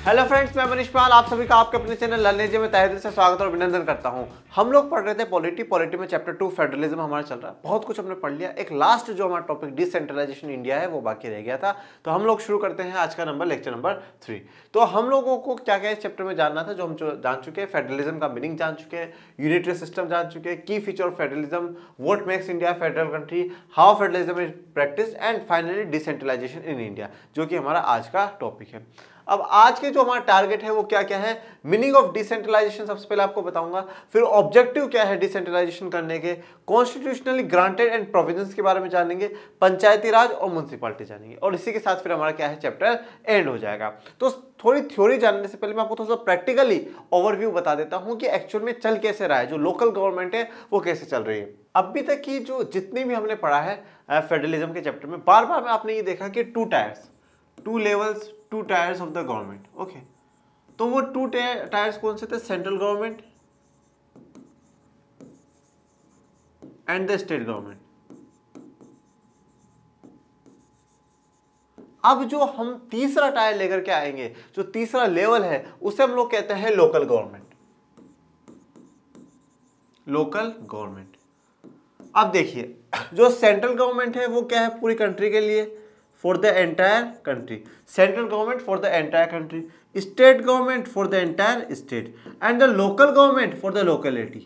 Hello friends, मैं मनीष पाल आप सभी का आपके अपने चैनल लर्निंग में तहे दिल से स्वागत और अभिनंदन करता हूं। हम लोग पढ़ रहे थे पॉलिटी में चैप्टर 2 फेडरलिज्म हमारा चल रहा है। बहुत कुछ हमने पढ़ लिया। एक लास्ट जो हमारा टॉपिक डिसेंट्रलाइजेशन इंडिया है वो बाकी रह गया था। तो हम लोग शुरू करते हैं आज का लेक्चर नंबर 3। तो हम लोगों को क्या क्या इस चैप्टर में जानना था, जो हम जान चुके हैं। फेडरलिज्म का मीनिंग जान चुके हैं, यूनिटरी सिस्टम जान चुके हैं, की feature of federalism, what makes India federal country, how federalism is practice and finally decentralisation in India, जो कि हमारा आज का टॉपिक है। अब आज के जो हमारा टारगेट है वो क्या क्या है, मीनिंग ऑफ डिसेंट्रलाइजेशन सबसे पहले आपको बताऊंगा, फिर ऑब्जेक्टिव क्या है डिसेंट्रलाइजेशन करने के, कॉन्स्टिट्यूशनली ग्रांटेड एंड प्रोविजंस के बारे में जानेंगे, पंचायती राज और म्युनिसिपैलिटी जानेंगे, और इसी के साथ फिर हमारा क्या है चैप्टर एंड हो जाएगा। तो थोड़ी थ्योरी जानने से पहले मैं आपको थोड़ा सा प्रैक्टिकली ओवरव्यू बता देता हूं कि एक्चुअल में चल कैसे रहा है, जो लोकल गवर्नमेंट है वो कैसे चल रही है। अभी तक की जो जितनी भी हमने पढ़ा है फेडरलिज्म के चैप्टर में, बार बार में आपने ये देखा कि two levels, two tiers of the government. Okay, तो वो टू टायर्स कौन से थे? Central government and the state government. अब जो हम तीसरा टायर लेकर के आएंगे, जो तीसरा लेवल है, उसे हम लोग कहते हैं लोकल गवर्नमेंट। Local government. अब देखिए, जो सेंट्रल गवर्नमेंट है वो क्या है? पूरी कंट्री के लिए, for the entire country. Central government for the entire country, state government for the entire state, and the local government for the locality.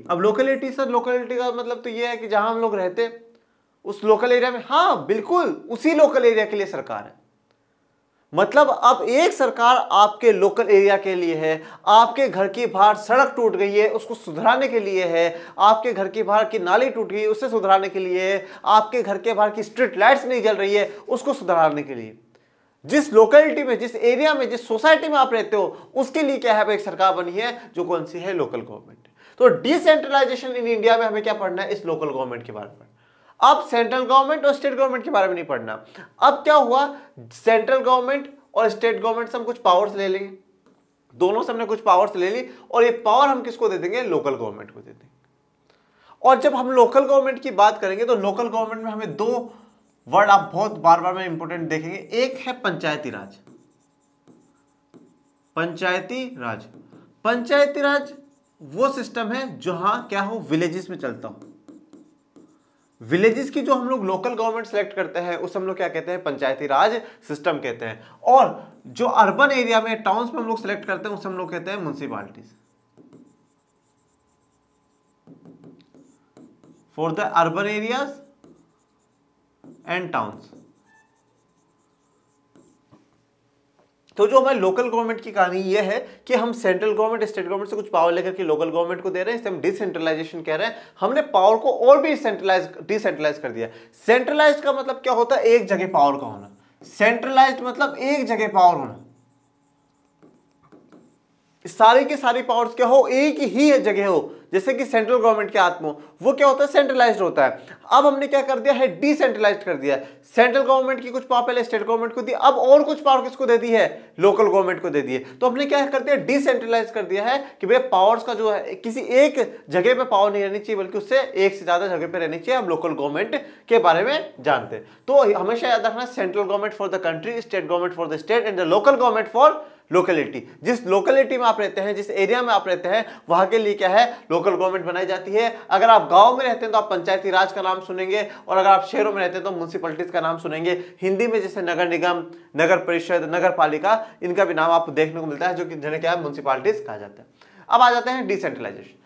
अब लोकेलिटी सर, लोकेलिटी का मतलब तो ये है कि जहां हम लोग रहते उस लोकल एरिया में, हाँ बिल्कुल उसी लोकल एरिया के लिए सरकार है। मतलब अब एक सरकार आपके लोकल एरिया के लिए है। आपके घर के बाहर सड़क टूट गई है, उसको सुधराने के लिए है। आपके घर के बाहर की नाली टूट गई, उससे सुधराने के लिए है। आपके घर के बाहर की स्ट्रीट लाइट्स नहीं जल रही है, उसको सुधारने के लिए। जिस लोकेलिटी में, जिस एरिया में, जिस सोसाइटी में आप रहते हो, उसके लिए क्या है? एक सरकार बनी है, जो कौन सी है? Local government. तो डिसेंट्रलाइजेशन इन इंडिया में हमें क्या पढ़ना है? इस लोकल गवर्नमेंट के बारे में। अब सेंट्रल गवर्नमेंट और स्टेट गवर्नमेंट के बारे में नहीं पढ़ना। अब क्या हुआ, सेंट्रल गवर्नमेंट और स्टेट गवर्नमेंट से हम कुछ पावर्स ले लेंगे, दोनों से हमने कुछ पावर्स ले ली, और ये पावर हम किसको दे देंगे? लोकल गवर्नमेंट को दे देंगे। और जब हम लोकल गवर्नमेंट की बात करेंगे तो लोकल गवर्नमेंट में हमें दो वर्ड आप बहुत बार बार में इंपॉर्टेंट देखेंगे। एक है पंचायती राज। पंचायती राज, पंचायती राज वो सिस्टम है जहां क्या हो, विलेजेस में चलता हो। विलेजेस की जो हम लोग लोकल गवर्नमेंट सेलेक्ट करते हैं उसे हम लोग क्या कहते हैं? पंचायती राज सिस्टम कहते हैं। और जो अर्बन एरिया में, टाउन्स में हम लोग सेलेक्ट करते हैं उसे हम लोग कहते हैं municipalities. For the urban areas and towns. तो जो हमारे लोकल गवर्नमेंट की कहानी यह है कि हम सेंट्रल गवर्नमेंट, स्टेट गवर्नमेंट से कुछ पावर लेकर के लोकल गवर्नमेंट को दे रहे हैं, इसे हम डिसेंट्रलाइजेशन कह रहे हैं। हमने पावर को और भी डिसेंट्रलाइज कर दिया। सेंट्रलाइज का मतलब क्या होता है? एक जगह पावर का होना। सेंट्रलाइज्ड मतलब एक जगह पावर होना। सारी की सारी पावर्स क्या हो? एक ही जगह हो। जैसे कि सेंट्रल गवर्नमेंट के हाथ में हो, वो क्या होता है? सेंट्रलाइज्ड होता है। अब हमने क्या कर दिया है? डिसेंट्रलाइज्ड कर दिया है। सेंट्रल गवर्नमेंट की कुछ पावर पहले स्टेट गवर्नमेंट को दी, अब और कुछ पावर किसको दे दी है? लोकल गवर्नमेंट को दे दी है। तो हमने क्या कर दिया? डिसेंट्रलाइज कर दिया है कि भैया पावर्स का जो है, किसी एक जगह पे पावर नहीं रहनी चाहिए, बल्कि उससे एक से ज्यादा जगह पे रहनी चाहिए। हम लोकल गवर्नमेंट के बारे में जानते हैं। तो हमेशा याद रखना, central government for the country, state government for the state, and the local government for locality. जिस लोकेलिटी में आप रहते हैं, जिस एरिया में आप रहते हैं, वहां के लिए क्या है? लोकल गवर्नमेंट बनाई जाती है। अगर आप गांव में रहते हैं तो आप पंचायती राज का नाम सुनेंगे, और अगर आप शहरों में रहते हैं तो म्युनिसिपैलिटीज का नाम सुनेंगे। हिंदी में जैसे नगर निगम, नगर परिषद, नगर पालिका, इनका भी नाम आपको देखने को मिलता है, जो कि जिन्हें क्या है? म्युनिसिपैलिटीज कहा जाता है। अब आ जाते हैं decentralisation.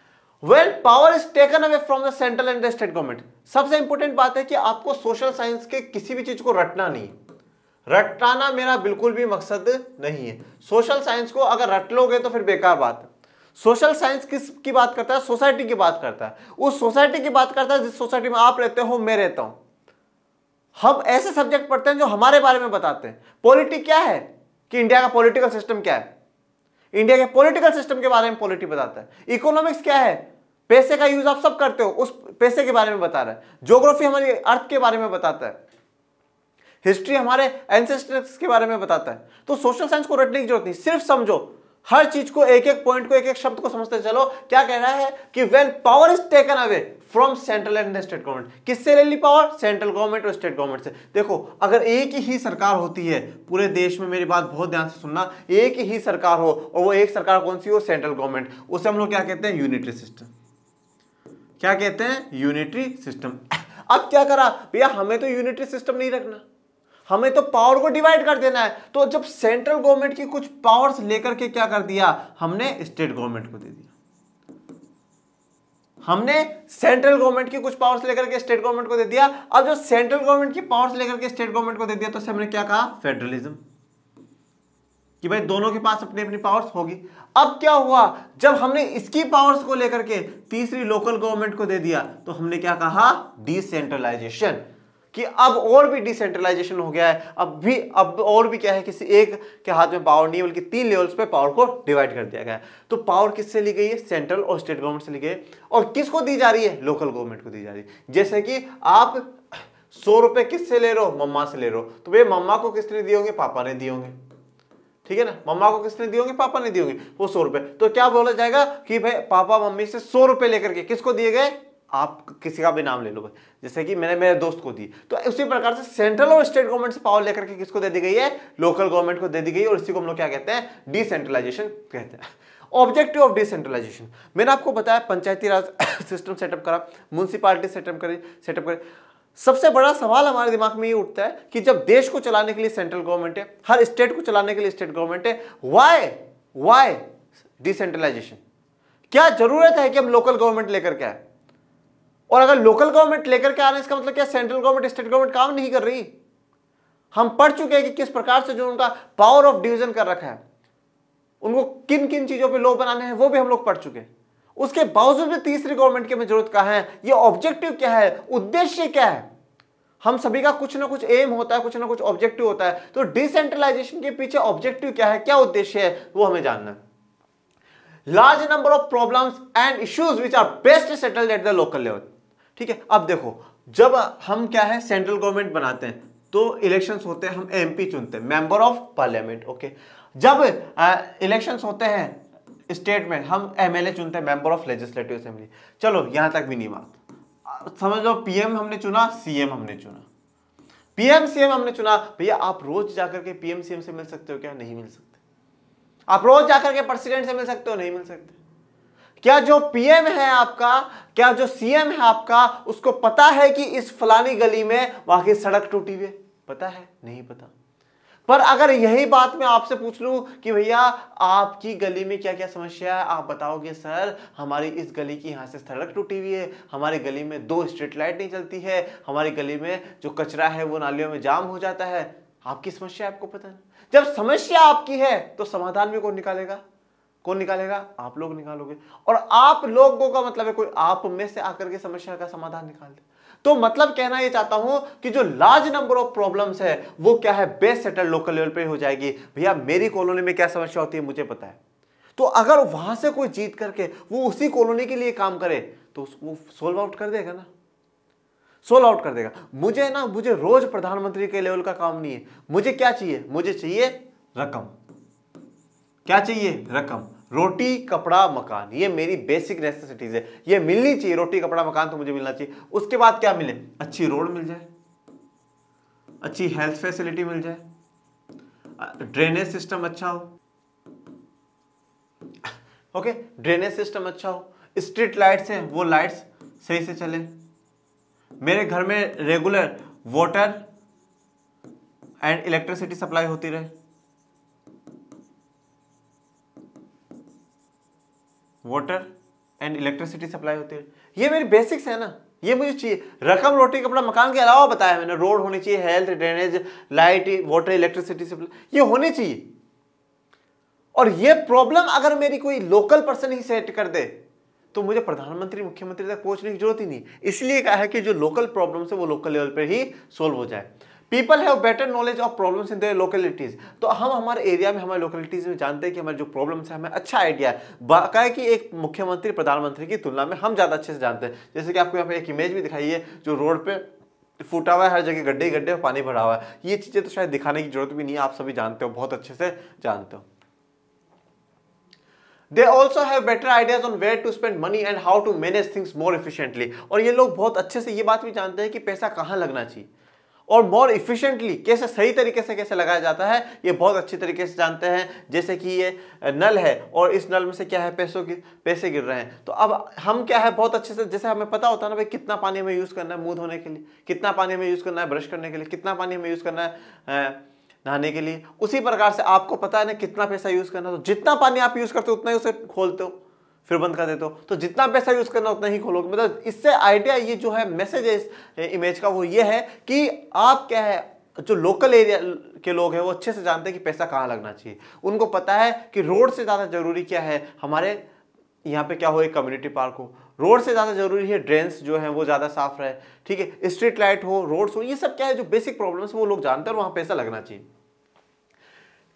When power is taken away from the central and the state government, सबसे इंपॉर्टेंट बात है कि आपको सोशल साइंस के किसी भी चीज को रटना नहीं है। रटाना मेरा बिल्कुल भी मकसद नहीं है। सोशल साइंस को अगर रट लोगे तो फिर बेकार बात है। सोशल साइंस किस की बात करता है? सोसाइटी की बात करता है। उस सोसाइटी की बात करता है जिस सोसाइटी में आप रहते हो, मैं रहता हूं। हम ऐसे सब्जेक्ट पढ़ते हैं जो हमारे बारे में बताते हैं। पॉलिटी क्या है कि इंडिया का पॉलिटिकल सिस्टम क्या है, इंडिया के पॉलिटिकल सिस्टम के बारे में पॉलिटी बताता है। इकोनॉमिक्स क्या है? पैसे का यूज आप सब करते हो, उस पैसे के बारे में बता रहा है। ज्योग्राफी हमारी अर्थ के बारे में बताता है। हिस्ट्री हमारे एंसेस्टर्स के बारे में बताता है। तो सोशल साइंस को रटने की जरूरत नहीं, सिर्फ समझो। हर चीज को, एक एक पॉइंट को, एक एक शब्द को समझते चलो। क्या कह रहा है कि when power is taken away from central and state government, किससे ले ली पावर? सेंट्रल गवर्नमेंट और स्टेट गवर्नमेंट से। देखो अगर एक ही सरकार होती है पूरे देश में, मेरी बात बहुत ध्यान से सुनना, एक ही सरकार हो और वो एक सरकार कौन सी हो? सेंट्रल गवर्नमेंट, उसे हम लोग क्या कहते हैं? Unitary system. क्या कहते हैं? Unitary system. अब क्या करा भैया, हमें तो यूनिटरी सिस्टम नहीं रखना, हमें तो पावर को डिवाइड कर देना है। तो जब सेंट्रल गवर्नमेंट की कुछ पावर्स लेकर के क्या कर दिया, हमने स्टेट गवर्नमेंट को दे दिया। हमने सेंट्रल गवर्नमेंट की कुछ पावर्स लेकर के स्टेट गवर्नमेंट को दे दिया। अब जो सेंट्रल गवर्नमेंट की पावर्स लेकर के स्टेट गवर्नमेंट को दे दिया, तो हमने क्या कहा? फेडरलिज्म, कि भाई दोनों के पास अपनी अपनी पावर्स होगी। अब क्या हुआ, जब हमने इसकी पावर्स को लेकर के तीसरी लोकल गवर्नमेंट को दे दिया, तो हमने क्या कहा? डिसेंट्रलाइजेशन, कि अब और भी डिसेंट्रलाइजेशन हो गया है। अब और भी क्या है, किसी एक के हाथ में पावर नहीं है, बल्कि 3 लेवल्स पे पावर को डिवाइड कर दिया गया है। तो पावर किससे ली गई है? सेंट्रल और स्टेट गवर्नमेंट से ली गई है। और किसको दी जा रही है? लोकल गवर्नमेंट को दी जा रही है। जैसे कि आप 100 रुपए किससे ले रहे हो? मम्मा से ले रहे हो, तो भैया मम्मा को किसने दिए होंगे? पापा ने दिए होंगे, ठीक है ना। मम्मा को किसने दिए होंगे? पापा ने दिए होंगे, वो 100 रुपए। तो क्या बोला जाएगा कि भाई पापा मम्मी से 100 रुपए लेकर के किसको दिए गए? आप किसी का भी नाम ले लो भाई, जैसे कि मैंने मेरे दोस्त को दी। तो उसी प्रकार से सेंट्रल और स्टेट गवर्नमेंट से पावर लेकर के किसको दे दी गई है? लोकल गवर्नमेंट को दे दी गई है। और इसी को हम लोग क्या कहते हैं? डिसेंट्रलाइजेशन कहते हैं। ऑब्जेक्टिव ऑफ डिसेंट्रलाइजेशन, मैंने आपको बताया पंचायती राज सिस्टम सेटअप करा, म्युनिसिपैलिटी सेटअप करे। सबसे बड़ा सवाल हमारे दिमाग में ये उठता है कि जब देश को चलाने के लिए सेंट्रल गवर्नमेंट है, हर स्टेट को चलाने के लिए स्टेट गवर्नमेंट है, व्हाई डिसेंट्रलाइजेशन? क्या जरूरत है कि हम लोकल गवर्नमेंट लेकर के आए? और अगर लोकल गवर्नमेंट लेकर के आने, इसका मतलब क्या सेंट्रल गवर्नमेंट स्टेट गवर्नमेंट काम नहीं कर रही? हम पढ़ चुके हैं कि किस प्रकार से जो उनका पावर ऑफ डिवीजन कर रखा है, उनको किन किन चीजों पे लॉ बनाने हैं, वो भी हम लोग पढ़ चुके हैं। उसके बावजूद भी तीसरी गवर्नमेंट की हमें जरूरत कहां है? ये ऑब्जेक्टिव क्या है, उद्देश्य क्या है? हम सभी का कुछ ना कुछ एम होता है, कुछ ना कुछ ऑब्जेक्टिव होता है। तो डिसेंट्रलाइजेशन के पीछे ऑब्जेक्टिव क्या है, क्या उद्देश्य है, वो हमें जानना है। Large number of problems and issues which are best settled at the local level. ठीक है, अब देखो जब हम क्या है सेंट्रल गवर्नमेंट बनाते हैं तो इलेक्शंस होते हैं, हम एमपी चुनते हैं, मेंबर ऑफ पार्लियामेंट। ओके, जब इलेक्शंस होते हैं स्टेट में, हम एमएलए चुनते हैं, मेंबर ऑफ लेजिस्लेटिव असेंबली। चलो यहां तक भी नहीं बात, समझ लो पीएम हमने चुना, सीएम हमने चुना, पीएम सीएम हमने चुना। भैया आप रोज जाकर के पीएम सीएम से मिल सकते हो क्या? नहीं मिल सकते। आप रोज जाकर के प्रेसिडेंट से मिल सकते हो? नहीं मिल सकते। क्या जो पीएम है आपका, क्या जो सीएम है आपका, उसको पता है कि इस फलानी गली में वहां की सड़क टूटी हुई है? पता है? नहीं पता। पर अगर यही बात मैं आपसे पूछ लूं कि भैया आपकी गली में क्या क्या समस्या है, आप बताओगे सर हमारी इस गली की यहाँ से सड़क टूटी हुई है, हमारी गली में 2 स्ट्रीट लाइट नहीं चलती है, हमारी गली में जो कचरा है वो नालियों में जाम हो जाता है। आपकी समस्या आपको पता नहीं। जब समस्या आपकी है तो समाधान भी कौन निकालेगा? कौन निकालेगा? आप लोग निकालोगे। और आप लोगों का मतलब है कोई आप में से आकर के समस्या का समाधान निकाल दे। तो मतलब कहना ये चाहता हूं कि जो लार्ज नंबर ऑफ प्रॉब्लम्स है वो क्या है, बेस्ट सेटल लोकल लेवल पे हो जाएगी। भैया मेरी कॉलोनी में क्या समस्या होती है मुझे पता है, तो अगर वहां से कोई जीत करके वो उसी कॉलोनी के लिए काम करे तो वो सोल्व आउट कर देगा ना, सोल्व आउट कर देगा। मुझे रोज प्रधानमंत्री के लेवल का काम नहीं है। मुझे क्या चाहिए? मुझे चाहिए रकम। क्या चाहिए? रकम। रोटी कपड़ा मकान, ये मेरी बेसिक नेसेसिटीज है, ये मिलनी चाहिए। रोटी कपड़ा मकान तो मुझे मिलना चाहिए। उसके बाद क्या मिले? अच्छी रोड मिल जाए, अच्छी हेल्थ फैसिलिटी मिल जाए, ड्रेनेज सिस्टम अच्छा हो। ओके, ड्रेनेज सिस्टम अच्छा हो, स्ट्रीट लाइट्स हैं वो लाइट्स सही से चले, मेरे घर में regular water and electricity supply होती रहे, वाटर एंड इलेक्ट्रिसिटी सप्लाई होती है। ये मेरी बेसिक्स है ना, ये मुझे चाहिए। रकम रोटी कपड़ा मकान के अलावा बताया मैंने, रोड होनी चाहिए, health drainage light water electricity supply, ये होनी चाहिए। और ये प्रॉब्लम अगर मेरी कोई लोकल पर्सन ही सेट कर दे तो मुझे प्रधानमंत्री मुख्यमंत्री तक पहुंचने की जरूरत ही नहीं। इसलिए कहा है कि जो लोकल प्रॉब्लम्स है वो लोकल लेवल पर ही सोल्व हो जाए। People have better knowledge of problems in their localities. तो हम हमारे एरिया में, हमारे लोकेलिटीज में जानते हैं कि हमारे जो प्रॉब्लम्स है हमें अच्छा आइडिया है। बाकायदा कि एक मुख्यमंत्री प्रधानमंत्री की तुलना में हम ज्यादा अच्छे से जानते हैं। जैसे कि आपको यहाँ पे एक इमेज भी दिखाई है, जो रोड पे फूटा हुआ है, हर जगह गड्ढे गड्ढे पानी भरा हुआ है। ये चीजें तो शायद दिखाने की जरूरत भी नहीं है, आप सभी जानते हो, बहुत अच्छे से जानते हो। They also have better ideas on where to spend money and how to manage things more efficiently. और ये लोग बहुत अच्छे से ये बात भी जानते हैं कि पैसा कहाँ लगना चाहिए और मोर इफिशिएंटली कैसे, सही तरीके से कैसे लगाया जाता है, ये बहुत अच्छी तरीके से जानते हैं। जैसे कि ये नल है और इस नल में से क्या है, पैसे गिर रहे हैं, तो अब हम क्या है बहुत अच्छे से, जैसे हमें पता होता है ना भाई कितना पानी हमें यूज करना है मुंह धोने के लिए, कितना पानी हमें यूज करना है ब्रश करने के लिए, कितना पानी हमें यूज करना है नहाने के लिए, उसी प्रकार से आपको पता है ना कितना पैसा यूज करना है। तो जितना पानी आप यूज करते हो उतना ही उसे खोलते हो फिर बंद कर देते हो, तो जितना पैसा यूज करना उतना ही खोलोगे। मतलब इससे आइडिया ये जो है मैसेज है इस इमेज का वो ये है कि आप क्या है, जो लोकल एरिया के लोग हैं वो अच्छे से जानते हैं कि पैसा कहाँ लगना चाहिए। उनको पता है कि रोड से ज़्यादा जरूरी क्या है, हमारे यहाँ पे क्या हो, एक कम्युनिटी पार्क हो, रोड से ज़्यादा जरूरी है ड्रेन्स जो है वो ज़्यादा साफ रहे, ठीक है, स्ट्रीट लाइट हो, रोड्स हो, ये सब क्या है जो बेसिक प्रॉब्लम्स वो लोग जानते हैं और वहाँ पैसा लगना चाहिए।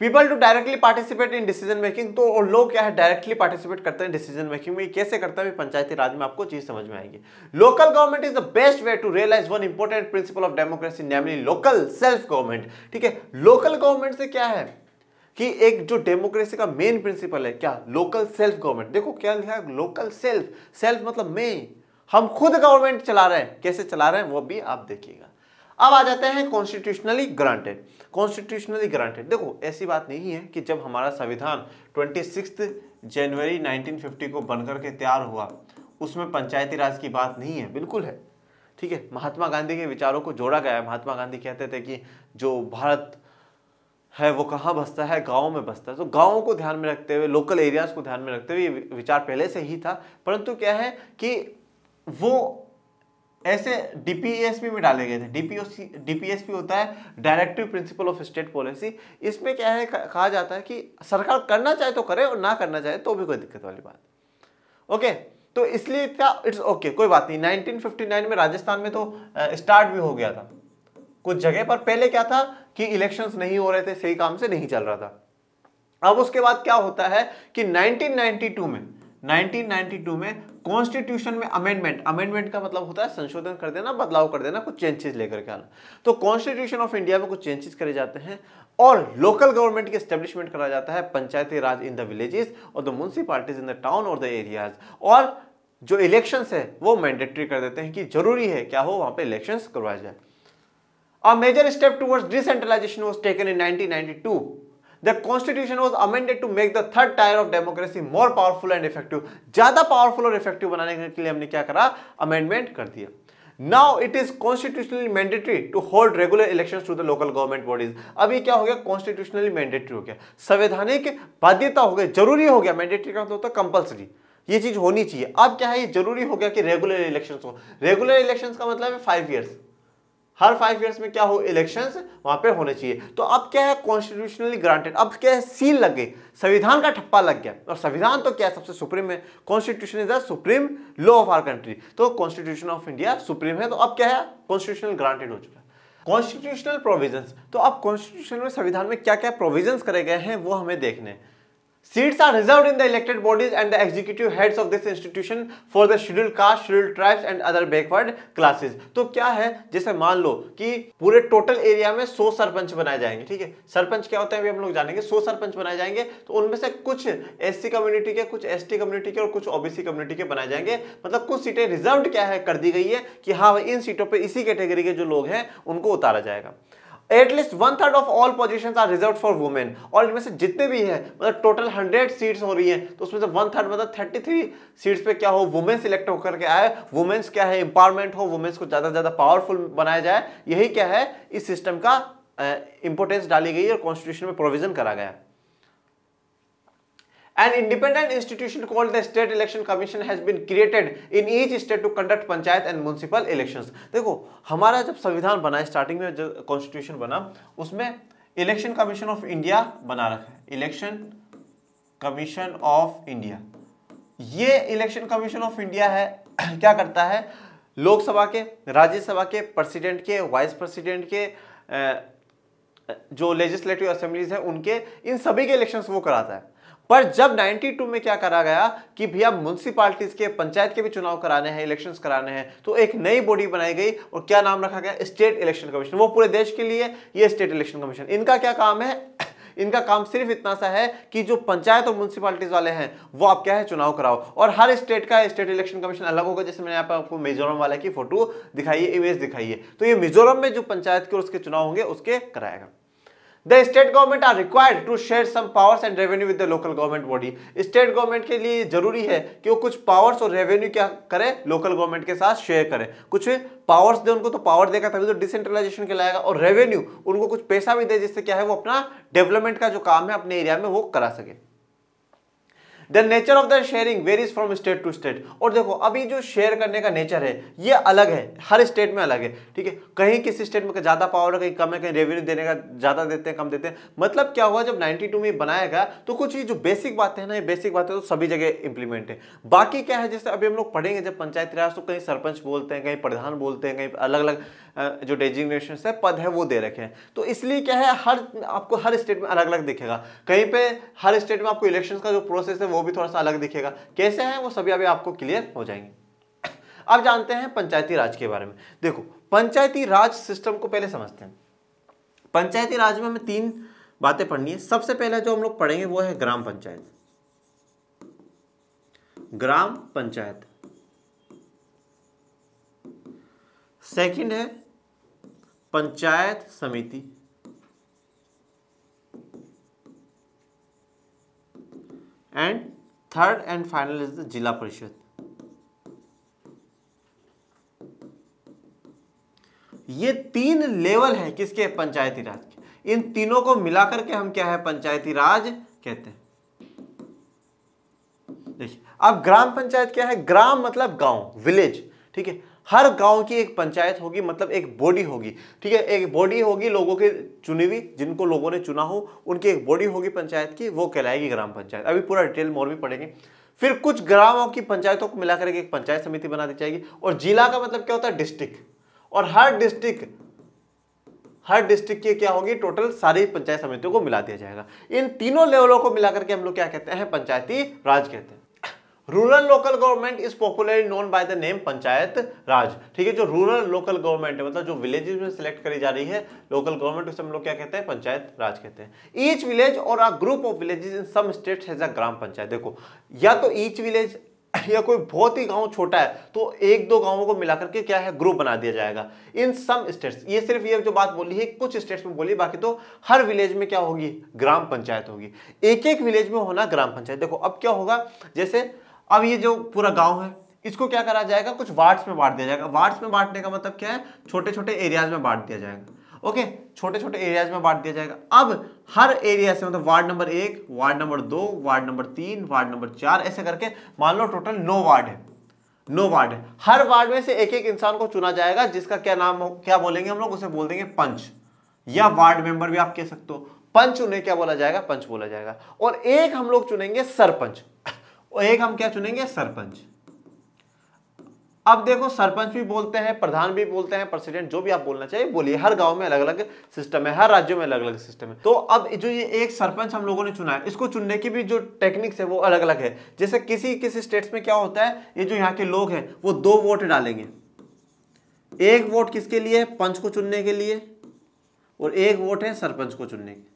People to directly participate in decision making, तो और लोग क्या है डायरेक्टली पार्टिसिपेट करते हैं डिसीजन मेकिंग में। कैसे करते हैं पंचायती राज में, आपको चीज समझ में आएगी। Local government is the best way to realise one important principle of democracy, namely local self government. ठीक है, लोकल गवर्नमेंट से क्या है कि एक जो डेमोक्रेसी का मेन प्रिंसिपल है क्या, लोकल सेल्फ गवर्नमेंट। देखो क्या लिखा है, लोकल सेल्फ, सेल्फ मतलब मैं, हम खुद गवर्नमेंट चला रहे हैं, कैसे चला रहे हैं वो भी आप देखिएगा। अब आ जाते हैं कॉन्स्टिट्यूशनली ग्रांटेड। कॉन्स्टिट्यूशनली ग्रांटेड, देखो ऐसी बात नहीं है कि जब हमारा संविधान 26 जनवरी 1950 को बनकर के तैयार हुआ उसमें पंचायती राज की बात नहीं है, बिल्कुल है, ठीक है। महात्मा गांधी के विचारों को जोड़ा गया है। महात्मा गांधी कहते थे कि जो भारत है वो कहाँ बसता है, गाँव में बसता है। तो गाँवों को ध्यान में रखते हुए, लोकल एरियाज को ध्यान में रखते हुए ये विचार पहले से ही था, परंतु क्या है कि वो ऐसे डीपीएसपी में डाले गए थे। डीपीएसपी होता है directive principle of state policy. इसमें क्या है, कहा जाता है कि सरकार करना चाहे तो करे और ना करना चाहे तो भी कोई दिक्कत वाली बात। ओके, तो इसलिए क्या, इट्स ओके, कोई बात नहीं। 1959 में राजस्थान में तो स्टार्ट भी हो गया था कुछ जगह पर। पहले क्या था कि इलेक्शंस नहीं हो रहे थे, सही काम से नहीं चल रहा था। अब उसके बाद क्या होता है कि 1992 में कॉन्स्टिट्यूशन में अमेंडमेंट का मतलब होता है संशोधन कर देना, बदलाव कर देना, कुछ चेंजेस लेकर के आना। तो कॉन्स्टिट्यूशन ऑफ इंडिया में कुछ चेंजेस करे जाते हैं और लोकल गवर्नमेंट की एस्टेब्लिशमेंट करा जाता है, पंचायती राज इन द विलेजेस और the municipalities in the town और द एरियाज। और जो इलेक्शंस है वो मैंडेटरी कर देते हैं कि जरूरी है क्या हो, वहां पे इलेक्शंस करवाया जाए। A major step towards decentralization was taken in 1992. The constitution was amended to make the third tier of democracy more powerful and effective. ज्यादा पावरफुल और इफेक्टिव बनाने के लिए हमने क्या करा, अमेंडमेंट कर दिया। Now it is constitutionally mandatory to hold regular elections to the local government bodies. अब ये क्या हो गया, कॉन्स्टिट्यूशनली मैंडेटरी हो गया, संवैधानिक बाध्यता हो गया, जरूरी हो गया। मैंडेटरी का मतलब होता है कंपल्सरी, ये चीज होनी चाहिए। अब क्या है, ये जरूरी हो गया कि रेगुलर इलेक्शंस हो। रेगुलर इलेक्शंस का मतलब है 5 ईयर्स, हर 5 ईयर्स में क्या हो, इलेक्शंस वहां पे होने चाहिए। तो अब क्या है, कॉन्स्टिट्यूशनली ग्रांटेड, अब क्या है, सील लग गई, संविधान का ठप्पा लग गया। और संविधान तो क्या है, सबसे सुप्रीम है, constitution is the supreme law of our country. तो कॉन्स्टिट्यूशन ऑफ इंडिया सुप्रीम है, तो अब क्या है, कॉन्स्टिट्यूशनल ग्रांटेड हो चुका है। कॉन्स्टिट्यूशनल प्रोविजंस, तो अब कॉन्स्टिट्यूशन में, संविधान में क्या क्या प्रोविजंस करे गए हैं वो हमें देखने। Seats are reserved in the elected bodies and the executive heads of this institution for the scheduled caste, scheduled tribes and other backward classes. तो क्या है, जैसे मान लो कि पूरे टोटल एरिया में 100 सरपंच बनाए जाएंगे, ठीक है। सरपंच क्या होता है अभी हम लोग जानेंगे। 100 सरपंच बनाए जाएंगे, तो उनमें से कुछ एससी कम्युनिटी के, कुछ एसटी कम्युनिटी के और कुछ ओबीसी कम्युनिटी के बनाए जाएंगे। मतलब कुछ सीटें रिजर्व्ड क्या है कर दी गई है कि हाँ भाई इन सीटों पर इसी कैटेगरी के जो लोग हैं उनको उतारा जाएगा। At least 1/3 of all positions are reserved for women. और इनमें से जितने भी हैं, मतलब टोटल 100 सीट्स हो रही हैं, तो उसमें से 1/3 मतलब 33 सीट्स पे क्या हो, वुमेन सिलेक्ट होकर के आए। वुमेन्स क्या है, एम्पावरमेंट हो, वुमेन्स को ज्यादा से ज्यादा पावरफुल बनाया जाए, यही क्या है इस सिस्टम का इंपोर्टेंस डाली गई है और कॉन्स्टिट्यूशन में प्रोविजन करा गया। An independent institution called the State Election Commission has been created in each state to conduct panchayat and municipal elections. देखो हमारा जब संविधान बना, स्टार्टिंग में जब कॉन्स्टिट्यूशन बना उसमें इलेक्शन कमीशन ऑफ इंडिया बना रखा है, इलेक्शन कमीशन ऑफ इंडिया। ये इलेक्शन कमीशन ऑफ इंडिया है क्या करता है, लोकसभा के, राज्यसभा के प्रेसिडेंट के, वाइस प्रेसिडेंट के, जो लेजिस्लेटिव असेंबलीज है उनके, इन सभी के इलेक्शंस वो कराता है। पर जब 92 में क्या करा गया कि भैया म्युनिसिपैलिटीज के, पंचायत के भी चुनाव कराने हैं, इलेक्शंस कराने हैं, तो एक नई बॉडी बनाई गई और क्या नाम रखा गया, स्टेट इलेक्शन कमीशन। वो पूरे देश के लिए ये स्टेट इलेक्शन कमीशन, इनका क्या काम है, इनका काम सिर्फ इतना सा है कि जो पंचायत और म्युनिसिपैलिटीज वाले हैं वो आप क्या है चुनाव कराओ। और हर स्टेट का स्टेट इलेक्शन कमीशन अलग होगा। जैसे मैंने यहाँ पे आपको मिजोरम वाला की फोटो दिखाई है, इमेज दिखाई है, तो ये मिजोरम में जो पंचायत के और उसके चुनाव होंगे उसके कराएगा। The state government are required to share some powers and revenue with the local government body। State government के लिए जरूरी है कि वो कुछ पावर्स और रेवेन्यू क्या करे, लोकल गवर्नमेंट के साथ शेयर करे। कुछ पावर्स दे उनको, तो पावर देगा तभी तो डिसेंट्रलाइजेशन कहलाएगा, और रेवेन्यू उनको कुछ पैसा भी दे जिससे क्या है वो अपना डेवलपमेंट का जो काम है अपने एरिया में वो करा सके। The nature of the sharing varies from state to state. और देखो अभी जो शेयर करने का नेचर है ये अलग है, हर स्टेट में अलग है, ठीक है। कहीं किसी स्टेट में ज्यादा पावर है, कहीं कम है, कहीं रेवेन्यू देने का ज्यादा देते हैं, कम देते हैं। मतलब क्या हुआ, जब 92 में बनाया गया तो कुछ ये जो बेसिक बातें हैं ना, ये बेसिक बातें तो सभी जगह इंप्लीमेंट है। बाकी क्या है, जैसे अभी हम लोग पढ़ेंगे जब पंचायती राज, तो कहीं सरपंच बोलते हैं, कहीं प्रधान बोलते हैं, कहीं अलग अलग जो डेजिग्नेशन है पद है वो दे रखे हैं। तो इसलिए क्या है, आपको हर स्टेट में अलग अलग दिखेगा। कहीं पे हर स्टेट में आपको इलेक्शन का जो प्रोसेस है वो भी थोड़ा सा अलग दिखेगा। कैसे है वो सभी अभी आपको क्लियर हो जाएंगे। अब जानते हैं पंचायती राज के बारे में। देखो पंचायती राज सिस्टम को पहले समझते हैं। पंचायती राज में हमें 3 बातें पढ़नी है। सबसे पहले जो हम लोग पढ़ेंगे वो है ग्राम पंचायत। ग्राम पंचायत। सेकंड है पंचायत समिति। And third and final is the zila परिषद। ये 3 लेवल है किसके, पंचायती राज के। इन तीनों को मिलाकर के हम क्या है, पंचायती राज कहते हैं। देखिए अब ग्राम पंचायत क्या है, ग्राम मतलब गांव, विलेज, ठीक है। हर गांव की एक पंचायत होगी, मतलब एक बॉडी होगी, ठीक है। एक बॉडी होगी लोगों के चुनी हुई, जिनको लोगों ने चुना हो, उनकी एक बॉडी होगी पंचायत की, वो कहलाएगी ग्राम पंचायत। अभी पूरा डिटेल में और भी पढ़ेंगे। फिर कुछ ग्रामों की पंचायतों को मिलाकर एक पंचायत समिति बना दी जाएगी। और जिला का मतलब क्या होता है, डिस्ट्रिक्ट। और हर डिस्ट्रिक्ट की क्या होगी, टोटल सारी पंचायत समितियों को मिला दिया जाएगा। इन तीनों लेवलों को मिलाकर के हम लोग क्या कहते हैं, पंचायती राज कहते हैं। Rural local government is popularly known by the name panchayat raj, ठीक है। जो रूरल लोकल गवर्नमेंट है, मतलब जो विलेजेस में सिलेक्ट करी जा रही है लोकल गवर्नमेंट, उसे हम लोग क्या कहते हैं, पंचायत राज कहते हैं। Each village or a group of villages in some states has a gram panchayat. देखो या तो ईच विलेज या कोई बहुत ही गांव छोटा है तो 1-2 गांवों को मिलाकर के क्या है, ग्रुप बना दिया जाएगा। इन सम स्टेट्स, ये सिर्फ ये जो बात बोली है कुछ स्टेट्स में बोली, बाकी तो हर विलेज में क्या होगी, ग्राम पंचायत होगी। एक विलेज में होना ग्राम पंचायत। देखो अब क्या होगा, जैसे अब ये जो पूरा गांव है इसको क्या करा जाएगा, कुछ वार्ड्स में बांट दिया जाएगा। वार्ड्स में बांटने का मतलब क्या है, छोटे छोटे एरियाज में बांट दिया जाएगा। ओके, छोटे छोटे एरियाज में बांट दिया जाएगा। अब हर एरिया से, मतलब ward number 1, ward number 2, ward number 3, ward number 4, ऐसे करके मान लो टोटल 9 वार्ड है। 9 वार्ड है। हर वार्ड में से एक इंसान को चुना जाएगा, जिसका क्या नाम हो, क्या बोलेंगे हम लोग, उसे बोल देंगे पंच, या वार्ड मेंबर भी आप कह सकते हो। पंच उन्हें क्या बोला जाएगा, पंच बोला जाएगा। और एक हम लोग चुनेंगे सरपंच, और एक हम क्या चुनेंगे, सरपंच। अब देखो सरपंच भी बोलते हैं, प्रधान भी बोलते हैं, प्रेसिडेंट, जो भी आप बोलना चाहिए बोलिए। हर गांव में अलग अलग सिस्टम है, हर राज्यों में अलग अलग सिस्टम है। तो अब जो ये एक सरपंच हम लोगों ने चुना है, इसको चुनने की भी जो टेक्निक्स है वो अलग अलग है। जैसे किसी स्टेट्स में क्या होता है, ये जो यहाँ के लोग हैं वो 2 वोट डालेंगे। 1 वोट किसके लिए, पंच को चुनने के लिए, और 1 वोट है सरपंच को चुनने के।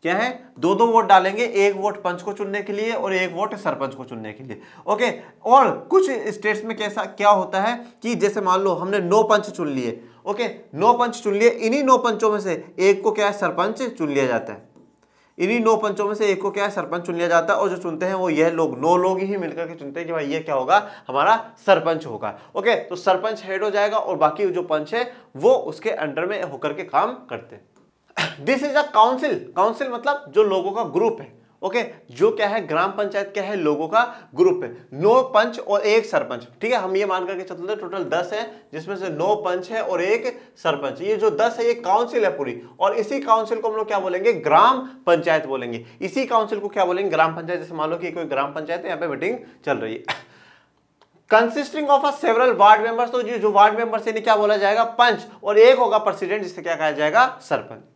क्या है, 2-2 वोट डालेंगे, 1 वोट पंच को चुनने के लिए और 1 वोट सरपंच को चुनने के लिए। ओके, और कुछ स्टेट्स में कैसा क्या होता है कि जैसे मान लो हमने 9 पंच चुन लिए। ओके, 9 पंच चुन लिए, इन्हीं 9 पंचों में से एक को क्या है, सरपंच चुन लिया जाता है। इन्हीं 9 पंचों में से एक को क्या है, सरपंच चुन लिया जाता है। और जो चुनते हैं वो यह लोग, 9 लोग ही मिलकर के चुनते हैं कि भाई ये क्या होगा, हमारा सरपंच होगा। ओके, तो सरपंच हेड हो जाएगा और बाकी जो पंच है वो उसके अंडर में होकर के काम करते हैं। This is a council. Council मतलब जो लोगों का ग्रुप है। ओके, जो क्या है, ग्राम पंचायत क्या है, लोगों का ग्रुप है। 9 पंच और 1 सरपंच, ठीक है। हम ये मान करके चलते हैं टोटल 10 है, जिसमें से 9 पंच है और 1 सरपंच। ये जो 10 है ये काउंसिल है पूरी, और इसी काउंसिल को हम लोग क्या बोलेंगे, ग्राम पंचायत बोलेंगे। इसी काउंसिल को क्या बोलेंगे, ग्राम पंचायत। जैसे मान लो कि कोई ग्राम पंचायत है, यहाँ पे मीटिंग चल रही है, consisting of several ward members. तो जो वार्ड मेंबर्स है क्या बोला जाएगा, पंच, और एक होगा प्रेसिडेंट, जिसे क्या कहा जाएगा, sarpanch.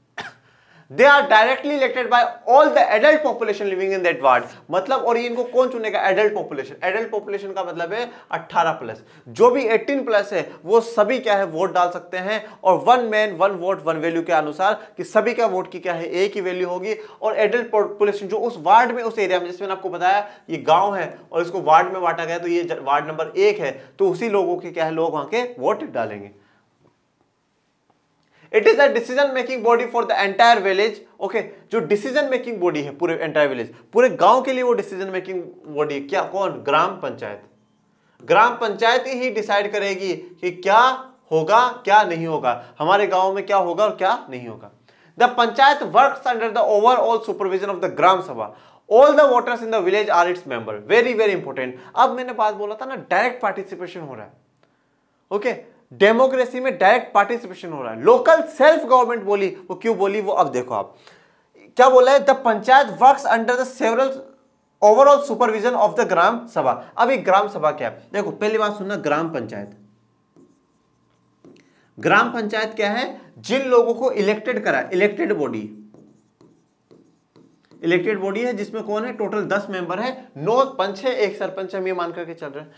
They are directly elected by all the adult population living in that ward. मतलब और इनको कौन चुनेगा? Adult population. एडल्ट पॉपुलेशन का मतलब है 18+। जो भी 18+ है वो सभी क्या है वोट डाल सकते हैं, और 1 मैन 1 वोट 1 वैल्यू के अनुसार कि सभी का वोट की क्या है एक ही वैल्यू होगी। और एडल्ट पॉपुलेशन जो उस वार्ड में, उस एरिया में, जिसमें मैंने आपको बताया ये गांव है और इसको वार्ड में बांटा गया तो ये वार्ड नंबर 1 है, तो उसी लोगों के क्या है लोग वहां के वोट डालेंगे। It is a decision making body for the entire village. Okay, जो डिसीजन मेकिंग बॉडी है पूरे एंटायर विलेज, पूरे गांव के लिए वो डिसीजन मेकिंग बॉडी क्या? कौन? ग्राम पंचायत। ग्राम पंचायत ही डिसाइड करेगी कि क्या होगा क्या नहीं होगा, हमारे गांव में क्या होगा और क्या नहीं होगा। The panchayat works under the overall supervision of the gram sabha. All the voters in the village are its member. Very very important. अब मैंने बात बोला था ना, डायरेक्ट पार्टिसिपेशन हो रहा है। ओके, डेमोक्रेसी में डायरेक्ट पार्टिसिपेशन हो रहा है। लोकल सेल्फ गवर्नमेंट बोली, वो क्यों बोली वो अब देखो आप क्या बोला है। The panchayat works under the several overall supervision of the gram sabha. अब ये ग्राम सभा क्या है? देखो पहली बात सुनना, ग्राम पंचायत। ग्राम पंचायत क्या है? जिन लोगों को इलेक्टेड करा, इलेक्टेड बॉडी। इलेक्टेड बॉडी है जिसमें कौन है? टोटल 10 मेंबर है, 9 पंच है, 1 सरपंच, हम ये मान करके चल रहे हैं।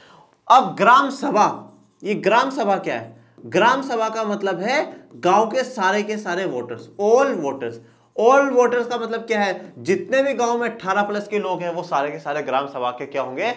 अब ग्राम सभा, ये ग्राम सभा क्या है? ग्राम सभा का मतलब है गांव के सारे voters, all voters. All voters का मतलब क्या है? जितने भी गांव में 18+ के लोग हैं वो सारे के सारे ग्राम सभा के क्या होंगे?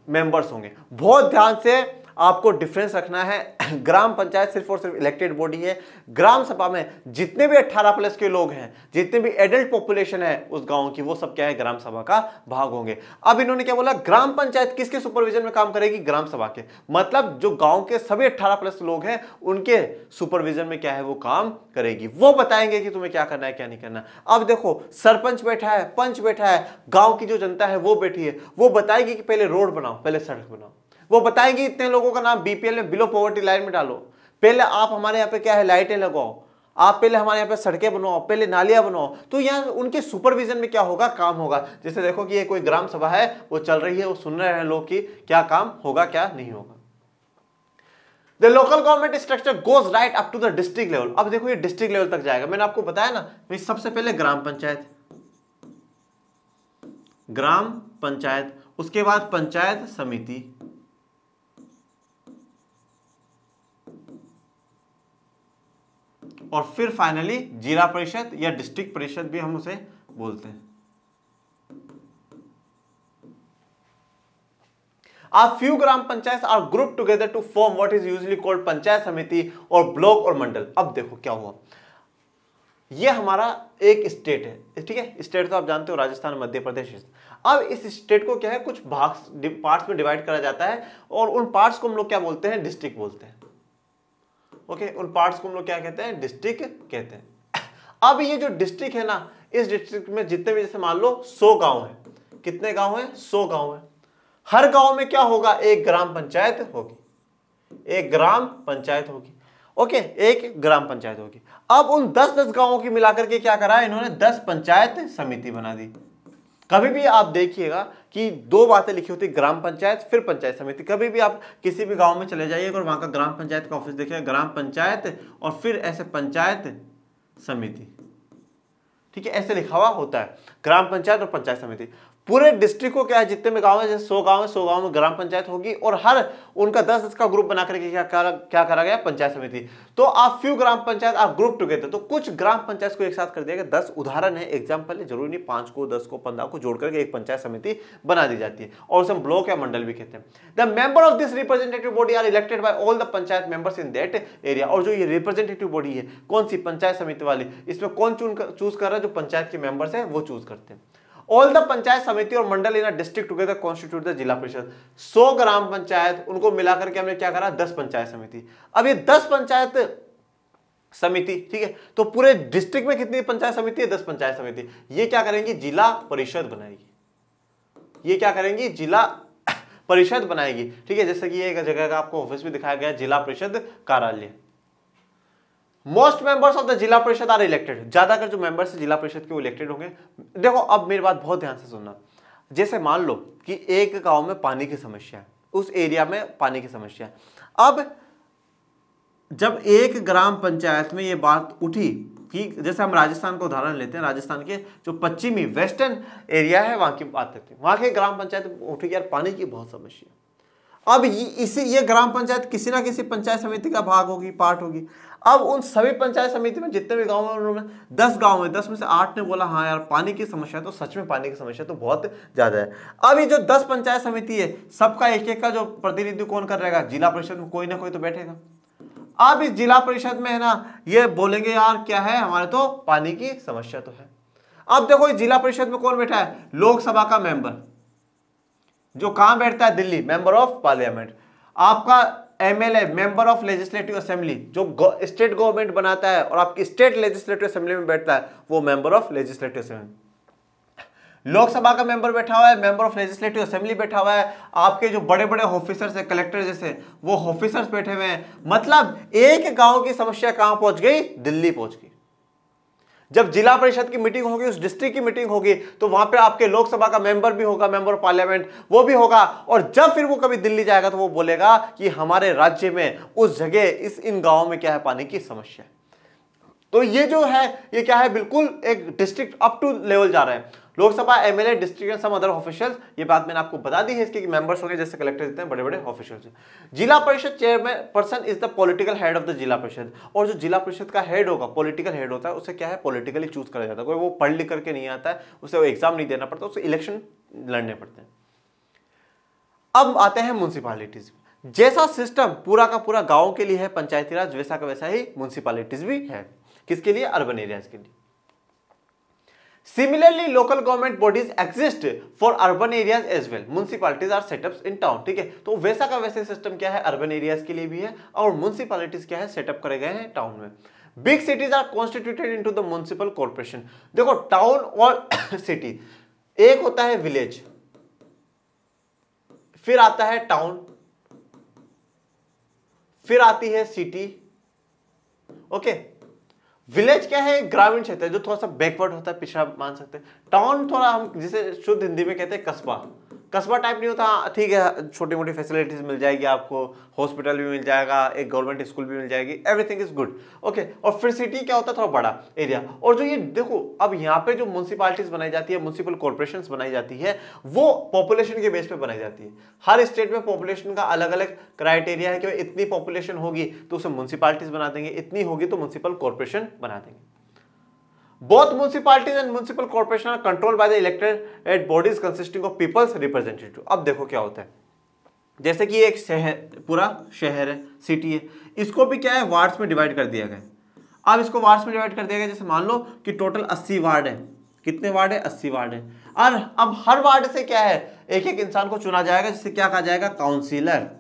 मेंबर्स होंगे। बहुत ध्यान से आपको डिफरेंस रखना है। ग्राम पंचायत सिर्फ और सिर्फ इलेक्टेड बॉडी है। ग्राम सभा में जितने भी 18+ के लोग हैं, जितने भी एडल्ट पॉपुलेशन है उस गांव की, वो सब क्या है? ग्राम सभा का भाग होंगे। अब इन्होंने क्या बोला? ग्राम पंचायत किसके सुपरविजन में काम करेगी? ग्राम सभा के। मतलब जो गांव के सभी 18+ लोग हैं उनके सुपरविजन में क्या है वो काम करेगी। वो बताएंगे कि तुम्हें क्या करना है क्या नहीं करना। अब देखो, सरपंच बैठा है, पंच बैठा है, गांव की जो जनता है वो बैठी है, वो बताएगी कि पहले रोड बनाओ, पहले सड़क बनाओ। वो बताएंगे इतने लोगों का नाम बीपीएल में, बिलो पॉवर्टी लाइन में डालो, पहले आप हमारे यहाँ पे क्या है लाइटें लगाओ, आप पहले हमारे यहाँ पे सड़कें बनवाओ, पहले नालियां बनाओ। तो यहाँ उनके सुपरविजन में क्या होगा? काम होगा। जैसे देखो कि ये कोई ग्राम सभा है, वो चल रही है, वो सुन रहे हैं लोग कि क्या काम होगा क्या नहीं होगा। The local government structure goes right up to the district level. अब देखो ये डिस्ट्रिक्ट लेवल तक जाएगा। मैंने आपको बताया ना, सबसे पहले ग्राम पंचायत, ग्राम पंचायत, उसके बाद पंचायत समिति, और फिर फाइनली जिला परिषद या डिस्ट्रिक्ट परिषद भी हम उसे बोलते हैं। A few gram panchayat are group together to form what is usually called panchayat samiti और ब्लॉक और मंडल। अब देखो क्या हुआ, ये हमारा एक स्टेट है, ठीक है। स्टेट तो आप जानते हो राजस्थान, मध्य प्रदेश। अब इस स्टेट को क्या है कुछ भाग पार्ट्स में डिवाइड करा जाता है, और उन पार्ट्स को हम लोग क्या बोलते हैं? डिस्ट्रिक्ट बोलते हैं। ओके, उन पार्ट्स को हम लोग क्या कहते हैं? डिस्ट्रिक्ट कहते हैं। अब ये जो डिस्ट्रिक्ट है ना, इस डिस्ट्रिक्ट में जितने भी, जैसे मान लो 100 गांव है, कितने गांव है? 100 गांव है। हर गांव में क्या होगा? एक ग्राम पंचायत होगी, एक ग्राम पंचायत होगी। ओके, एक ग्राम पंचायत होगी। अब उन 10-10 गांवों की मिलाकर के क्या करा इन्होंने? 10 पंचायत समिति बना दी। कभी भी आप देखिएगा कि 2 बातें लिखी होती, ग्राम पंचायत फिर पंचायत समिति। कभी भी आप किसी भी गांव में चले जाइएगा और वहां का ग्राम पंचायत का ऑफिस देखिएगा, ग्राम पंचायत और फिर ऐसे पंचायत समिति, ठीक है, ऐसे लिखा हुआ होता है, ग्राम पंचायत और पंचायत समिति। पूरे डिस्ट्रिक्ट को क्या है, जितने में गांव है, जैसे 100 गांव है, 100 गांव में ग्राम पंचायत होगी, और हर उनका 10-10 का ग्रुप बना करके क्या करा गया? पंचायत समिति। तो आप फ्यू ग्राम पंचायत आप ग्रुप टुगेदर, तो कुछ ग्राम पंचायत को एक साथ कर दिया गया। 10 उदाहरण है, एग्जाम्पल है, जरूरी नहीं 5 को, 10 को, 15 को जोड़ करके एक पंचायत समिति बना दी जाती है, और उसे हम ब्लॉक या मंडल भी कहते हैं। The member of this representative body are elected by all the panchayat members in that area. और जो ये रिप्रेजेंटेटिव बॉडी है, कौन सी? पंचायत समिति वाली। इसमें कौन चूज कर रहा है? जो पंचायत के मेंबर्स है वो चूज करते हैं। ऑल द पंचायत समिति और mandal in a district together constitute the zila parishad. 100 ग्राम पंचायत, उनको मिलाकर के हमने क्या करा? 10 पंचायत समिति। अब ये 10 पंचायत समिति, ठीक है, तो पूरे डिस्ट्रिक्ट में कितनी पंचायत समिति है? 10 पंचायत समिति। ये क्या करेंगी? जिला परिषद बनाएगी। ये क्या करेंगी? जिला परिषद बनाएगी, ठीक है। जैसे कि एक जगह का आपको ऑफिस भी दिखाया गया, जिला परिषद कार्यालय। Most members of the zila परिषद आर इलेक्टेड। ज्यादातर जो मेंबर्स है जिला परिषद के वो इलेक्टेड होंगे। देखो अब मेरी बात बहुत ध्यान से सुनना। जैसे मान लो कि एक गांव में पानी की समस्या है, उस एरिया में पानी की समस्या है। अब जब एक ग्राम पंचायत में ये बात उठी कि जैसे हम राजस्थान का उदाहरण लेते हैं, राजस्थान के जो पश्चिमी वेस्टर्न एरिया है वहां की बात करते हैं, वहां के ग्राम पंचायत उठी यार पानी की बहुत समस्या। अब ये ग्राम पंचायत किसी ना किसी पंचायत समिति का भाग होगी, पार्ट होगी। अब उन सभी पंचायत समिति में जितने भी गांव हैं उन्होंने 10 गांव में 10 में से 8 ने बोला हाँ यार पानी की समस्या तो सच में पानी की समस्या तो बहुत ज्यादा है। अब ये जो 10 पंचायत समिति है सबका एक एक का जो प्रतिनिधि कौन कर रहेगा, जिला परिषद में कोई ना कोई तो बैठेगा। अब इस जिला परिषद में है ना ये बोलेंगे यार क्या है हमारे तो पानी की समस्या तो है। अब देखो इस जिला परिषद में कौन बैठा है, लोकसभा का मेंबर जो कहां बैठता है, दिल्ली, मेंबर ऑफ पार्लियामेंट। आपका MLA member of legislative assembly जो स्टेट गवर्नमेंट बनाता है और आपकी स्टेट लेजिस्लेटिव असेंबली में बैठता है वो member of legislative assembly. Lok Sabha का मेंबर बैठा हुआ है, मेंबर ऑफ लेजिस्लेटिव असेंबली बैठा हुआ है, आपके जो बड़े बड़े ऑफिसर्स है कलेक्टर जैसे वो ऑफिसर्स बैठे हुए हैं। मतलब एक गांव की समस्या कहां पहुंच गई, दिल्ली पहुंच गई। जब जिला परिषद की मीटिंग होगी, उस डिस्ट्रिक्ट की मीटिंग होगी तो वहां पे आपके लोकसभा का मेंबर भी होगा, मेंबर ऑफ पार्लियामेंट वो भी होगा। और जब फिर वो कभी दिल्ली जाएगा तो वो बोलेगा कि हमारे राज्य में उस जगह इन गांवों में क्या है, पानी की समस्या है। तो ये जो है ये क्या है, बिल्कुल एक डिस्ट्रिक्ट अप टू लेवल जा रहा है। Lok Sabha, MLA, district and some other officials, ये बात मैंने आपको बता दी है। इसके मेंबर्स हो गए जैसे कलेक्टर जितने बड़े बड़े ऑफिशियल्स। जिला परिषद chairman person is the political head of the zila परिषद। और जो जिला परिषद का हेड होगा, पॉलिटिकल हेड होता है, उसे क्या है पॉलिटिकली चूज करा जाता है। कोई वो पढ़ लिख करके नहीं आता है, उसे वो एग्जाम नहीं देना पड़ता, उसे इलेक्शन लड़ने पड़ते हैं। अब आते हैं म्युनिसिपैलिटीज। जैसा सिस्टम पूरा का पूरा गाँव के लिए है पंचायती राज, वैसा का वैसा ही म्युनिसिपैलिटीज भी है। किसके लिए, अर्बन एरियाज के लिए। Similarly, local government bodies exist for urban areas as well. Municipalities are setups in town. ठीक है, तो वैसा का वैसे सिस्टम क्या है, अर्बन एरियाज के लिए भी है और म्युनिसिपैलिटीज क्या है, सेटअप करे गए हैं टाउन में। Big cities are constituted into the municipal corporation. देखो टाउन और सिटी, एक होता है विलेज, फिर आता है टाउन, फिर आती है सिटी। ओके, विलेज क्या है, ग्रामीण क्षेत्र है जो थोड़ा सा बैकवर्ड होता है, पिछड़ा मान सकते हैं। टाउन थोड़ा हम जिसे शुद्ध हिंदी में कहते हैं कस्बा, कस्बा टाइप नहीं होता, ठीक है, छोटी मोटी फैसिलिटीज मिल जाएगी आपको, हॉस्पिटल भी मिल जाएगा, एक गवर्नमेंट स्कूल भी मिल जाएगी, एवरीथिंग इज गुड। ओके, और फिर सिटी क्या होता है, थोड़ा बड़ा एरिया। और जो ये देखो अब यहाँ पे जो म्युनिसिपैलिटीज बनाई जाती है, म्युनिसिपल कॉर्पोरेशन बनाई जाती है, वो पॉपुलेशन के बेस पे बनाई जाती है। हर स्टेट में पॉपुलेशन का अलग अलग क्राइटेरिया है कि इतनी पॉपुलेशन होगी तो उसे म्युनिसिपैलिटीज बना देंगे, इतनी होगी तो म्युनिसिपल कॉर्पोरेशन बना देंगे। Both municipalities and municipal corporation are controlled by the elected bodies consisting of people's representative। अब देखो क्या होता है, जैसे कि एक शहर, पूरा शहर है, सिटी है, इसको भी क्या है वार्ड्स में डिवाइड कर दिया गया। अब इसको वार्ड्स में डिवाइड कर दिया गया, जैसे मान लो कि टोटल 80 वार्ड है। कितने वार्ड है, 80 वार्ड है। और अब हर वार्ड से क्या है, एक एक इंसान को चुना जाएगा, जिसे क्या कहा जाएगा, काउंसिलर।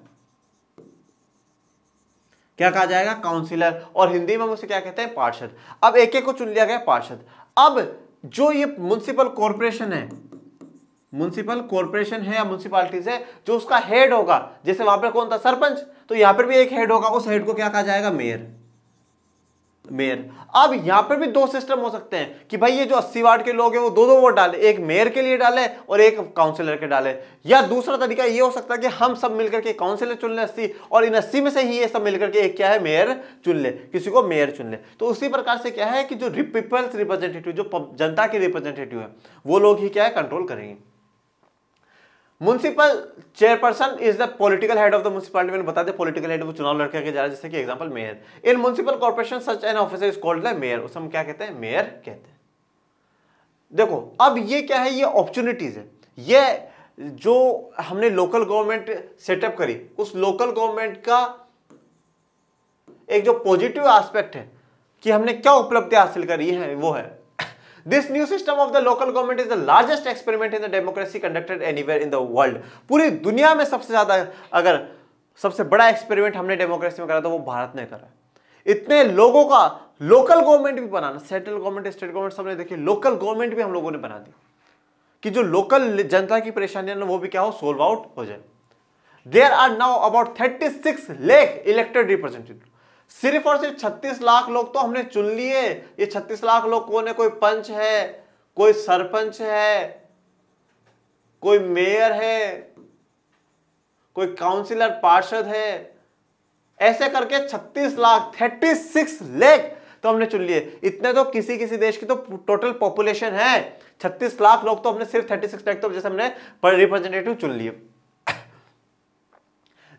क्या कहा जाएगा, काउंसिलर, और हिंदी में उसे क्या कहते हैं, पार्षद। अब एक एक को चुन लिया गया पार्षद। अब जो ये म्युनिसिपल कॉर्पोरेशन है, म्युनिसिपल कॉर्पोरेशन है या म्युनिसिपैलिटीज है, जो उसका हेड होगा, जैसे वहां पर कौन था, सरपंच, तो यहां पर भी एक हेड होगा, उस हेड को क्या कहा जाएगा, मेयर। मेयर। अब यहां पर भी दो सिस्टम हो सकते हैं कि भाई ये जो 80 वार्ड के लोग हैं वो दो वोट डाले, एक मेयर के लिए डाले और एक काउंसिलर के डाले। या दूसरा तरीका ये हो सकता है कि हम सब मिलकर के काउंसिलर चुन ले 80, और इन 80 में से ही ये सब मिलकर के एक क्या है, मेयर चुन ले, किसी को मेयर चुन ले। तो उसी प्रकार से क्या है कि जो पीपल्स रिप्रेजेंटेटिव, जो जनता के रिप्रेजेंटेटिव है, वो लोग ही क्या है, कंट्रोल करेंगे। Municipal chairperson is the political head of the municipality. मैंने बता दिया पॉलिटिकल हेड वो चुनाव लड़के के जा रहा है, जैसे कि example mayor. In municipal corporation such an officer is called the mayor. उसे हम क्या कहते हैं, मेयर कहते हैं। देखो अब ये क्या है, ये अपॉर्चुनिटीज है। ये जो हमने लोकल गवर्नमेंट सेटअप करी, उस लोकल गवर्नमेंट का एक जो पॉजिटिव एस्पेक्ट है कि हमने क्या उपलब्धि हासिल करी है, वो है This new system of the local government is the largest experiment in the democracy conducted anywhere in the world। पूरी दुनिया में सबसे ज्यादा, अगर सबसे बड़ा एक्सपेरिमेंट हमने डेमोक्रेसी में करा तो वो भारत ने करा। इतने लोगों का लोकल गवर्नमेंट भी बनाना, सेंट्रल गवर्नमेंट, स्टेट गवर्नमेंट, सबने देखिए लोकल गवर्नमेंट भी हम लोगों ने बना दी कि जो लोकल जनता की परेशानियां वो भी क्या हो, सोल्व आउट हो जाए। There are now about 36 lakh elected representatives। सिर्फ और सिर्फ 36 लाख लोग तो हमने चुन लिए। ये 36 लाख लोग कौन है, कोई पंच है, कोई सरपंच है, कोई मेयर है, कोई काउंसिलर, पार्षद है, ऐसे करके 36 लाख 36 लाख तो हमने चुन लिए। इतने तो किसी किसी देश की तो टोटल पॉपुलेशन है 36 लाख लोग, तो हमने सिर्फ 36 लाख तो जैसे हमने रिप्रेजेंटेटिव चुन लिए।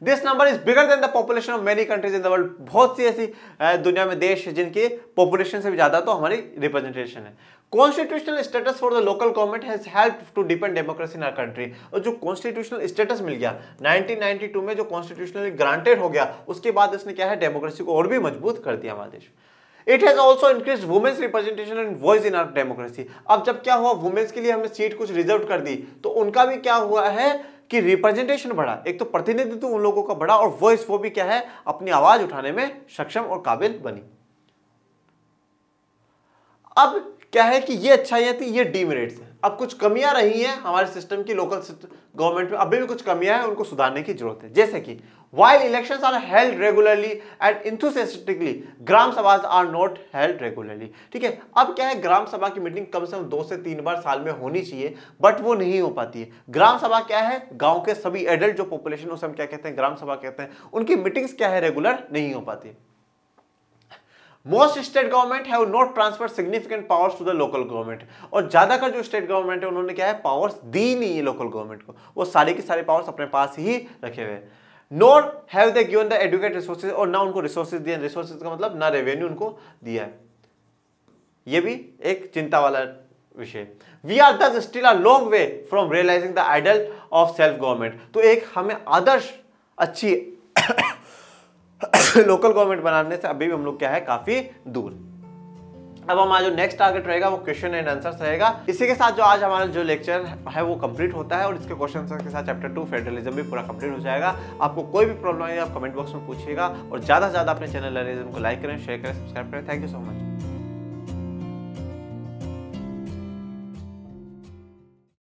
This number is bigger than the population of many countries in the world. बहुत सी ऐसी दुनिया में देश है जिनकी पॉपुलेशन से भी ज्यादा तो हमारी रिप्रेजेंटेशन है। Constitutional status for the local government has helped to depend democracy in our country. और जो कॉन्स्टिट्यूशनल स्टेटस मिल गया 1992 में, जो कॉन्स्टिट्यूशनली ग्रांटेड हो गया, उसके बाद इसने क्या है डेमोक्रेसी को और भी मजबूत कर दिया हमारे देश में। It has also increase women's representation and voice in our democracy. अब जब क्या हुआ, वुमेन्स के लिए हमने सीट कुछ रिजर्व कर दी, तो उनका भी क्या हुआ है कि रिप्रेजेंटेशन बढ़ा, एक तो प्रतिनिधित्व उन लोगों का बढ़ा, और वॉइस वो भी क्या है अपनी आवाज उठाने में सक्षम और काबिल बनी। अब क्या है कि ये अच्छाइयां थी, ये डीमेरिट्स है। अब कुछ कमियां रही हैं हमारे सिस्टम की, लोकल गवर्नमेंट में अभी भी कुछ कमियां हैं, उनको सुधारने की जरूरत है। जैसे कि while elections are held regularly and enthusiastically, ग्राम सभा are not held regularly। ठीक है, अब क्या है, ग्राम सभा की मीटिंग कम से कम 2 से 3 बार साल में होनी चाहिए, बट वो नहीं हो पाती है। ग्राम सभा क्या है, गांव के सभी एडल्ट जो पॉपुलेशन, उसे हम क्या कहते हैं, ग्राम सभा कहते हैं, उनकी मीटिंग्स क्या है, रेगुलर नहीं हो पाती। Most state government have not transfer significant powers to the local government. और ज्यादातर जो स्टेट गवर्नमेंट है उन्होंने क्या है पावर्स दी नहीं है लोकल गवर्नमेंट को, वो सारे के सारे पावर्स अपने पास ही रखे हुए हैं। Nor have they given the educate resources, और ना उनको रिसोर्सेज दिए, रिसोर्सेज का मतलब ना रेवेन्यू उनको दिया है। ये भी एक चिंता वाला विषय। We are thus still a long way from realising the ideal of self government. तो एक हमें आदर्श अच्छी लोकल गवर्नमेंट बनाने से अभी भी हम लोग क्या है काफी दूर। अब हमारा जो नेक्स्ट टारगेट रहेगा वो क्वेश्चन एंड आंसर्स रहेगा। इसी के साथ जो आज हमारा जो लेक्चर है वो कंप्लीट होता है, और इसके क्वेश्चन आंसर के साथ चैप्टर 2 फेडरलिज्म भी पूरा कंप्लीट हो जाएगा। आपको कोई भी प्रॉब्लम है आप कमेंट बॉक्स में पूछिएगा, और ज्यादा से ज्यादा अपने चैनल लर्निज्म को लाइक करें, शेयर करें, सब्सक्राइब करें। Thank you so much.